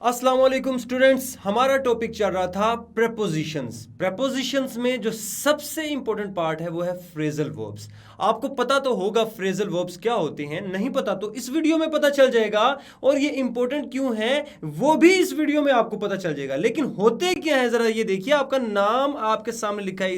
अस्सलाम वालेकुम स्टूडेंट्स, हमारा टॉपिक चल रहा था प्रेपोजिशंस। प्रेपोजिशंस में जो सबसे इंपॉर्टेंट पार्ट है वो है फ्रेजल वर्ब्स। आपको पता तो होगा फ्रेजल वर्ब्स क्या होते हैं, नहीं पता तो इस वीडियो में पता चल जाएगा। और ये इंपॉर्टेंट क्यों है वो भी इस वीडियो में आपको पता चल जाएगा। लेकिन होते क्या है जरा ये देखिए, आपका नाम आपके सामने लिखा है,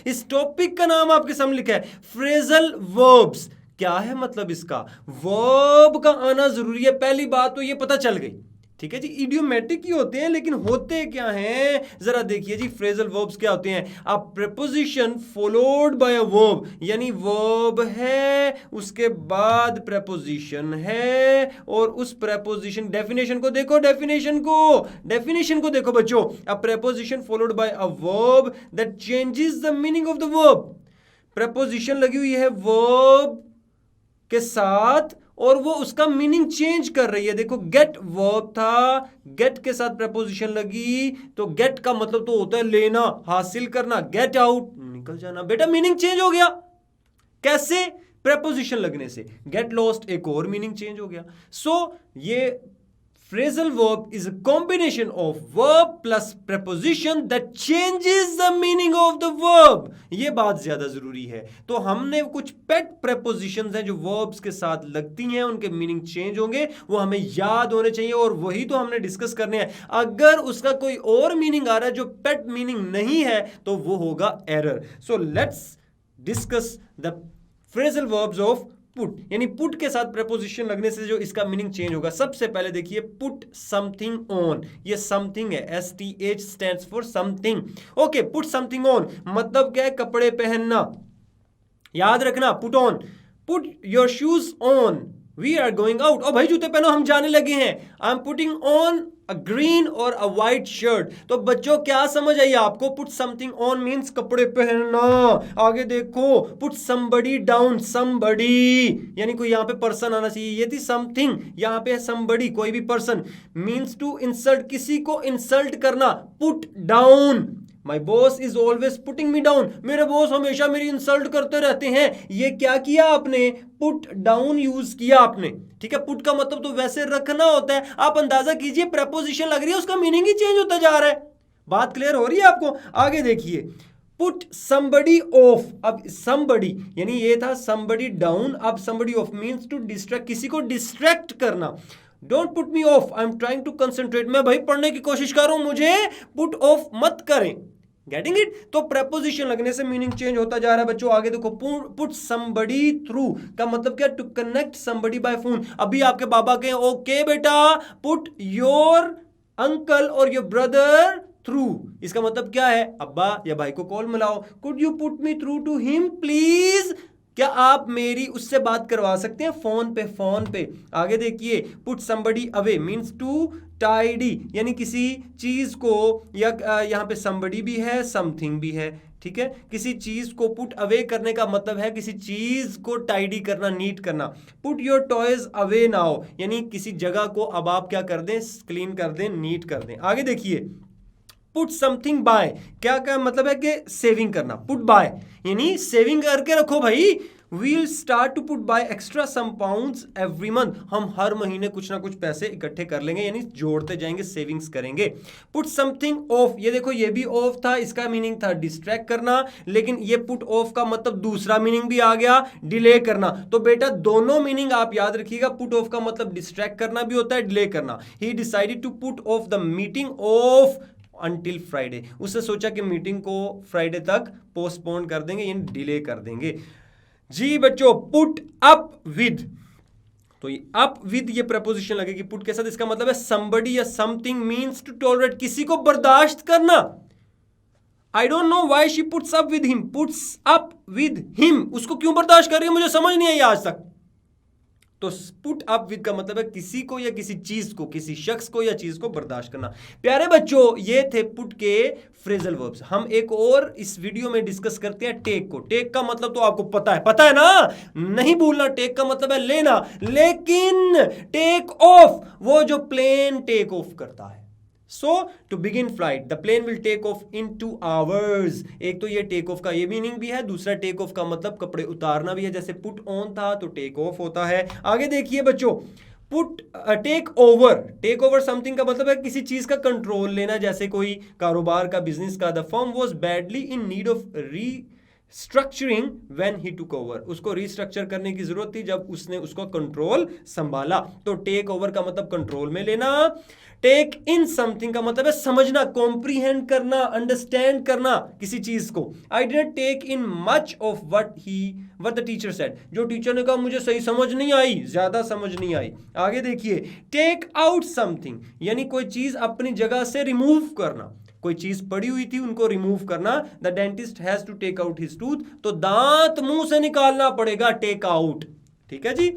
इस टॉपिक का नाम आपके सामने लिखा है फ्रेजल वर्ब्स। क्या है मतलब इसका? वर्ब का आना जरूरी है, पहली बात तो ये पता चल गई। ठीक है जी, इडियोमेटिक ही होते हैं, लेकिन होते क्या हैं जरा देखिए जी। फ्रेजल वर्ब्स क्या होते हैं? A preposition followed by a verb, यानी वर्ब है उसके बाद प्रेपोजिशन है, और उस प्रेपोजिशन डेफिनेशन को देखो, डेफिनेशन को देखो बच्चों। A preposition followed by a verb that changes the meaning of the verb. Preposition लगी हुई है वर्ब के साथ और वो उसका मीनिंग चेंज कर रही है। देखो गेट वर्ब था, गेट के साथ प्रेपोजिशन लगी तो गेट का मतलब तो होता है लेना, हासिल करना। गेट आउट, निकल जाना। बेटा मीनिंग चेंज हो गया। कैसे? प्रेपोजिशन लगने से। गेट लॉस्ट, एक और मीनिंग चेंज हो गया। सो ये phrasal verb is a combination of verb plus preposition that changes the meaning of the verb। ये बात ज्यादा जरूरी है। तो हमने कुछ पेट prepositions हैं जो verbs के साथ लगती हैं, उनके मीनिंग चेंज होंगे, वो हमें याद होने चाहिए और वही तो हमने डिस्कस करने हैं। अगर उसका कोई और मीनिंग आ रहा है जो पेट मीनिंग नहीं है तो वो होगा error. So let's discuss the phrasal verbs of put, यानी पुट के साथ प्रेपोजिशन लगने से जो इसका मीनिंग चेंज होगा। सबसे पहले देखिए पुट समथिंग ऑन, ये समथिंग है, STH stands for something. Okay, put something on मतलब क्या है? कपड़े पहनना। याद रखना, put on. Put your shoes on, we are going out. और भाई जूते पहनो, हम जाने लगे हैं। I am putting on a green और अ व्हाइट शर्ट। तो बच्चों क्या समझ आई आपको? पुट समथिंग ऑन मींस कपड़े पहनना। आगे देखो, पुट समबडी डाउन, समबडी यानी कोई यहां पे पर्सन आना चाहिए, ये थी समथिंग, यहां पे है समबडी, कोई भी पर्सन। मींस टू इंसल्ट, किसी को इंसल्ट करना। Put down, my boss is always putting me down, मेरे बॉस हमेशा मेरी इंसल्ट करते रहते हैं। ये क्या किया आपने? पुट डाउन यूज किया आपने। ठीक है, पुट का मतलब तो वैसे रखना होता है। आप अंदाजा कीजिए प्रेपोजिशन लग रही है, उसका मीनिंग ही चेंज होता जा रहा है। बात क्लियर हो रही है आपको? आगे देखिए, पुट somebody ऑफ। अब somebody यानी ये था somebody डाउन, अब somebody off means to distract, किसी को डिस्ट्रैक्ट करना। Don't put me off, I am trying to concentrate, मैं भाई पढ़ने की कोशिश कर रहा हूं, मुझे पुट ऑफ मत करें। Getting it? तो प्रेपोजिशन लगने से मीनिंग चेंज होता जा रहा है बच्चों। आगे देखो, पुट समबडी थ्रू का मतलब क्या? To connect somebody by phone. अभी आपके बाबा कहें ओके बेटा पुट योर अंकल और योर ब्रदर थ्रू, इसका मतलब क्या है? अब्बा या भाई को कॉल मिलाओ। Could you put me through to him please, क्या आप मेरी उससे बात करवा सकते हैं फोन पे। आगे देखिए, put somebody away means to tidy, यानी किसी चीज को, या यहां पे समबडी भी है, समथिंग भी है। ठीक है, किसी चीज को पुट अवे करने का मतलब है किसी चीज को टाइडी करना, नीट करना। Put your toys away now, यानी किसी जगह को अब आप क्या कर दें? क्लीन कर दें, नीट कर दें। आगे देखिए, पुट समथिंग बाय, क्या क्या मतलब है कि सेविंग करना। पुट बाय यानी सेविंग करके रखो भाई। We'll start to put by extra some pounds every month, हम हर महीने कुछ ना कुछ पैसे इकट्ठे कर लेंगे, यानी जोड़ते जाएंगे, सेविंग्स करेंगे। पुट समथिंग ऑफ, ये देखो ये भी ऑफ था, इसका मीनिंग था डिस्ट्रैक्ट करना, लेकिन ये पुट ऑफ का मतलब दूसरा मीनिंग भी आ गया, डिले करना। तो बेटा दोनों मीनिंग आप याद रखिएगा, पुट ऑफ का मतलब डिस्ट्रैक्ट करना भी होता है, डिले करना। He decided to put off the meeting off until Friday, उसने सोचा कि मीटिंग को फ्राइडे तक पोस्टपोन कर देंगे, यानी डिले कर देंगे। जी बच्चों, पुट अप विद, तो ये अप विद ये प्रपोजिशन लगेगी पुट के साथ। इसका मतलब है समबडी या समथिंग मींस टू टॉलरेट, किसी को बर्दाश्त करना। I don't know why she puts up with him, puts up with him, उसको क्यों बर्दाश्त कर रही है मुझे समझ नहीं आई आज तक। तो पुट अप विद का मतलब है किसी को या किसी चीज को, किसी शख्स को या चीज को बर्दाश्त करना। प्यारे बच्चों, ये थे पुट के फ्रेजल वर्ब्स। हम एक और इस वीडियो में डिस्कस करते हैं टेक को। टेक का मतलब तो आपको पता है ना, नहीं भूलना। टेक का मतलब है लेना, लेकिन टेक ऑफ वो जो प्लेन टेक ऑफ करता है। So to begin flight, the plane will take off in 2 hours। एक तो ये टेक ऑफ का ये मीनिंग भी है, दूसरा टेक ऑफ का मतलब कपड़े उतारना भी है। जैसे पुट ऑन था तो टेक ऑफ होता है। आगे देखिए बच्चों, पुट टेक ओवर समथिंग का मतलब है किसी चीज का कंट्रोल लेना, जैसे कोई कारोबार का, बिजनेस का। The firm was badly in need of restructuring when he took over. उसको रीस्ट्रक्चर करने की जरूरत थी जब उसने उसको कंट्रोल संभाला। तो टेक ओवर का मतलब कंट्रोल में लेना। टेक इन समथिंग का मतलब है समझना, कॉम्प्रीहेंड करना, अंडरस्टैंड करना किसी चीज को। I didn't take in much of what the teacher said. जो टीचर ने कहा मुझे सही समझ नहीं आई, ज्यादा समझ नहीं आई। आगे देखिए, टेक आउट समथिंग यानी कोई चीज अपनी जगह से रिमूव करना। कोई चीज पड़ी हुई थी, उनको रिमूव करना। The dentist has to take out his tooth, तो दांत मुंह से निकालना पड़ेगा, टेक आउट। ठीक है जी।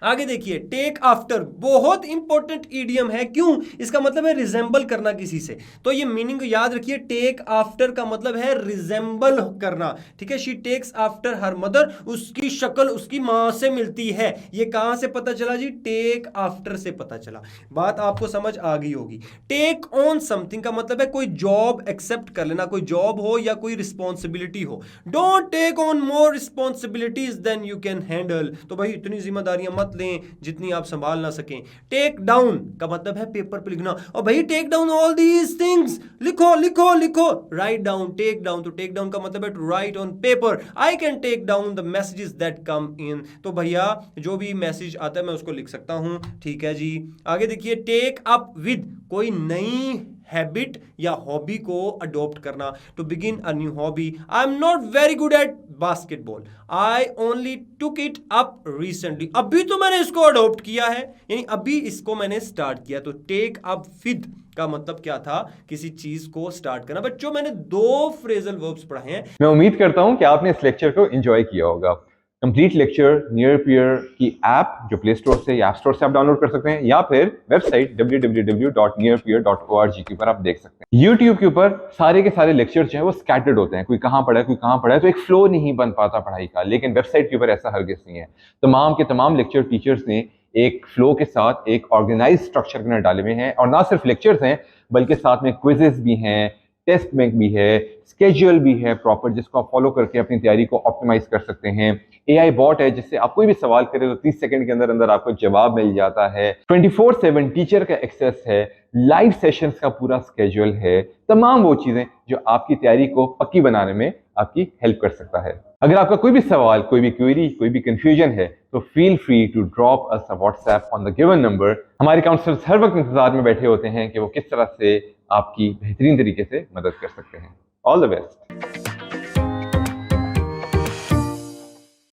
आगे देखिए, टेक आफ्टर बहुत इंपॉर्टेंट ईडियम है। क्यों? इसका मतलब है रिजेंबल करना किसी से। तो ये मीनिंग याद रखिए, टेक आफ्टर का मतलब है रिजेंबल करना। ठीक है, she takes after her mother, उसकी शक्ल उसकी मां से मिलती है। ये कहां से पता चला जी? टेक आफ्टर से पता चला। बात आपको समझ आ गई होगी। टेक ऑन समथिंग का मतलब है कोई जॉब एक्सेप्ट कर लेना, कोई जॉब हो या कोई रिस्पॉन्सिबिलिटी हो। Don't take on more responsibilities than you can handle. तो भाई इतनी जिम्मेदारियां मत लें जितनी आप संभाल ना सकें। टेक डाउन का मतलब है पेपर पे लिखना। और भाई take down all these things, लिखो लिखो लिखो। राइट डाउन, टेक डाउन, तो टेक डाउन का मतलब है to write on paper. I can take down the messages that come in. तो भैया जो भी मैसेज आता है मैं उसको लिख सकता हूं। ठीक है जी। आगे देखिए, टेक अप विद कोई नई हैबिट या हॉबी को अडॉप्ट करना। To begin a new hobby. I am not very good at basketball, I only took it up recently. अभी तो मैंने इसको अडॉप्ट किया है, यानी अभी इसको मैंने स्टार्ट किया। तो टेक अप विद का मतलब क्या था? किसी चीज को स्टार्ट करना। बच्चों मैंने 2 फ्रेजल वर्ब्स पढ़े हैं। मैं उम्मीद करता हूं कि आपने इस लेक्चर को एंजॉय किया होगा। कंप्लीट लेक्चर नियर पियर की ऐप जो प्ले स्टोर से या ऐप स्टोर से आप डाउनलोड कर सकते हैं, या फिर वेबसाइट www.nearpeer.org के ऊपर आप देख सकते हैं। YouTube के ऊपर सारे के सारे लेक्चर जो है वो स्कैटर्ड होते हैं, कोई कहाँ पढ़ा है कोई कहाँ पढ़ा है, तो एक फ्लो नहीं बन पाता पढ़ाई का। लेकिन वेबसाइट के ऊपर ऐसा हरगिज नहीं है। तमाम के तमाम लेक्चर टीचर्स ने एक फ्लो के साथ एक ऑर्गेनाइज स्ट्रक्चर के अंदर डाले हुए हैं, और ना सिर्फ लेक्चर्स हैं बल्कि साथ में क्विजेस भी हैं, टेस्ट बैंक भी है, स्केड्यूल भी है प्रॉपर, जिसको आप फॉलो करके अपनी तैयारी को ऑप्टिमाइज कर सकते हैं। एआई बॉट है जिससे आप कोई भी सवाल करें तो 30 सेकंड के अंदर अंदर आपको जवाब मिल जाता है। 24/7 टीचर का एक्सेस है, लाइव सेशंस का पूरा स्केड्यूल है, तमाम वो चीजें जो आपकी तैयारी को पक्की बनाने में आपकी हेल्प कर सकता है। अगर आपका कोई भी सवाल, कोई भी क्वेरी, कोई भी कंफ्यूजन है तो feel free to drop us a WhatsApp on the given number. हमारे काउंसलर्स हर वक्त इंतजार में बैठे होते हैं कि वो किस तरह से आपकी बेहतरीन तरीके से मदद कर सकते हैं। All the best.